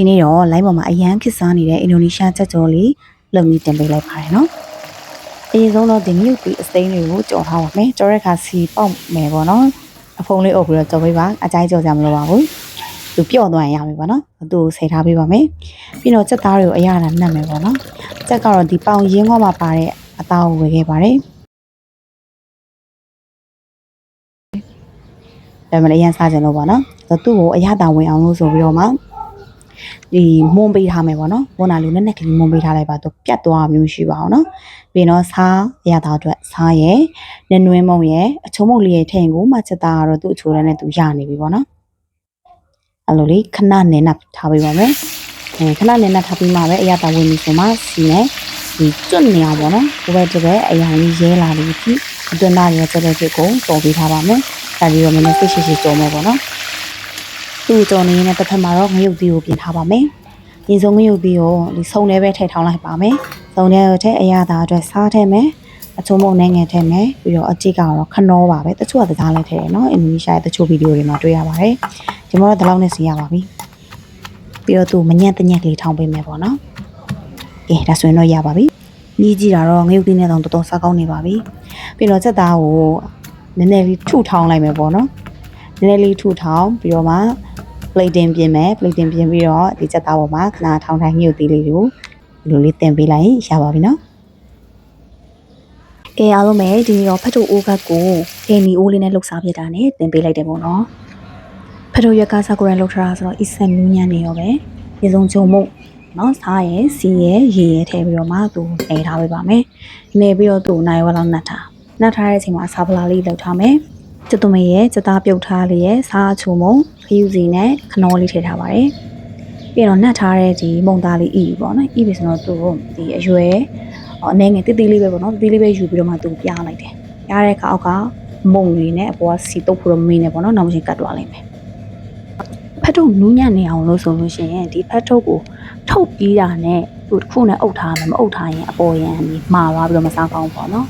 ဒီနေ့တော့ line ပေါ်မှာအရန်ခစ်စားနေတဲ့အင်ဒိုနီးရှားချက်ကြောလေးလုံပြီးတင်ပေးလိုက်ပါတယ်နော်အရင်ဆုံးတော့ဒီမြုပ်ပြီးအစိမ်းတွေကိုကြော်ထားပါမယ်ကြော်တဲ့အခါစီပေါက်မယ်ပေါ့နော်အဖုံးလေးအုပ်ပြီးတော့ကြော်ပေးပါအကြိုက်ကြော်ကြမလို့ပါဘူးသူပြော့သွားရင်ရမယ်ပေါ့နော်သူ့ကိုဆယ်ထားပေးပါမယ်ပြီးတော့ချက်သားတွေကိုအရသာနှက်မယ်ပေါ့နော်ချက်ကတော့ဒီပေါင်ရင်းကောမှာပါတဲ့အသားကိုဝယ်ခဲ့ပါတယ်ဒါမှလည်းအရင်စားကြလို့ပေါ့နော်သူ့ကိုအရသာဝင်အောင်လို့ဆိုပြီးတော့မှဒီမွန်ပေးထားမယ်ပေါ့နော်ဝန်နာလူနဲ့ကလေးမွန်ပေးထားလိုက်ပါတော့ပြတ်သွားမျိုးရှိပါအောင်နော်ပြီးတော့စားရတာအတွက်စားရဲနနွင်းမုံရဲအချုံးမုံလေးရဲ့ထည့်ရင်ကိုမှချက်သားကတော့သူ့အချိုးနဲ့သူရနေပြီပေါ့နော်အဲ့လိုလေးခဏနင်းနပ်ထားပေးပါမယ်ခဏနင်းနပ်ထားပြီးမှပဲအရသာဝင်ပြီဆိုမှစီနဲ့ဒီကျွတ်နေအောင်ပေါ့နော်ဒီဘက်ဒီဘက်အရာကြီးရဲလာလို့ဒီအတွင်းသားရဲ့ချက်တဲ့ဖြစ်ကိုတော်ပေးထားပါမယ်ဒါပြီးတော့မင်းစိတ်ရှိရှိကြော်မယ်ပေါ့နော်သူ့ကြော်နေရင်တစ်ဖက်မှာတော့ငရုတ်သီးကိုပြင်ထားပါမယ်။ရေစုံငရုတ်သီးကိုဒီစုံထဲပဲထည့်ထောင်းလိုက်ပါမယ်။စုံထဲထည့်အရသာအတွက်စားထည့်မယ်။အချုံမုံနဲ့ငယ်ထည့်မယ်။ပြီးတော့အကြည့်ကတော့ခနောပါပဲ။တချို့ကစားလိုက်ထည့်တယ်နော်။အင်ဒိုနီးရှားရဲ့တချို့ဗီဒီယိုတွေမှာတွေ့ရပါတယ်။ဒီမှာတော့ဒီလောက်နဲ့စီရပါပြီ။ပြီးတော့သူမညံ့တညက်ကလေးထောင်းပေးမယ်ပေါ့နော်။ကဲဒါဆိုရင်တော့ရပါပြီ။ညီးကြည့်တာတော့ငရုတ်သီးနဲ့တော့တော်တော်စားကောင်းနေပါပြီ။ပြီးတော့ချက်သားကိုနည်းနည်းလေးထုထောင်းလိုက်မယ်ပေါ့နော်။နည်းနည်းလေးထုထောင်းပြီးတော့မှplating ပြင်မယ် plating ပြင်ပြီးတော့ဒီချက်သားပေါ်မှာခဏထောင်းထိုင်းညှို့သေးလေးကိုဒီလိုလေးတင်ပေးလိုက်ရင်ရပါပြီနော်ကဲအားလုံးပဲဒီနေ့တော့ဖတ်ထုတ်အိုးကတ်ကိုကင်နီအိုးလေးနဲ့လှုပ်စားပြတာနဲ့တင်ပေးလိုက်တယ်ပေါ့နော်ဖတ်ထုတ်ရက်ကစားကိုရလှုပ်ထားတာဆိုတော့အစ်ဆက်နူးညံ့နေရောပဲရေစုံချုံမုံနော်စားရဲစီရဲရေရဲထည့်ပြီးတော့မှသူနေထားပေးပါမယ်နေပြီးတော့သူနိုင်ဝက်လောက်နှက်ထားတဲ့အချိန်မှာစားပလာလေးလှုပ်ထားမယ်ကျတုမရဲ့စသားပြုတ်ထားလေးရဲ့စားချုံမုံခယူစီနဲ့ခနောလေးထည့်ထားပါတယ်ပြီးတော့နှက်ထားတဲ့ဒီမုံသားလေးဤပေါ့နော်ဤပြီဆိုတော့သူဒီအရွယ်အနေငယ်တိတိလေးပဲပေါ့နော်တိတိလေးပဲယူပြီးတော့မှသူပြားလိုက်တယ်ပြားတဲ့အခါအောက်ကမုံလေးနဲ့အပေါ်ကစီတုပ်ဖို့တော့မင်းနဲ့ပေါ့နော်နောက်မှချင်းကတ်သွားလိုက်မယ်ဖတ်ထုတ်နူးညံ့နေအောင်လို့ဆိုလို့ရှိရင်ဒီဖတ်ထုတ်ကိုထုတ်ပြီးတာနဲ့သူတစ်ခုနဲ့အုပ်ထားမယ်မအုပ်ထားရင်အပေါ်ရန်မှာသွားပြီးတော့မစားကောင်းပေါ့နော်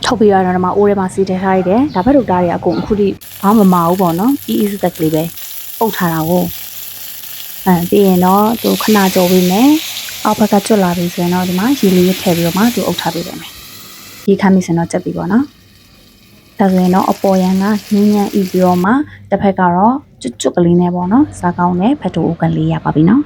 ထုတ်ပြီးတော့ဒီမှာအိုးထဲမှာစီထည့်ထားရတယ်ဒါဖတ်ထုတ်သားတွေအကုန်အခုထိဘာမှမမအောင်ပေါ့နော်အီးစက်ကလေးပဲပုတ်ထားတာကိုပြီးရင်တော့သူခဏကြော်ပေးမယ်အောက်ဘက်ကကျွတ်လာပြီဆိုရင်တော့ဒီမှာရေလေးထည့်ပြီးတော့မှသူအုပ်ထားပေးပါမယ်ဒီခါမိစင်တော့ချက်ပြီပေါ့နော်ဒါဆိုရင်တော့အပေါ်ရန်ကညဉ့်ညံ့ဤပြီးတော့မှတစ်ဖက်ကတော့ကျွတ်ကလေးနဲ့ပေါ့နော်စားကောင်းတဲ့ဖတ်ထုတ်အိုးကလေးရပါပြီနော်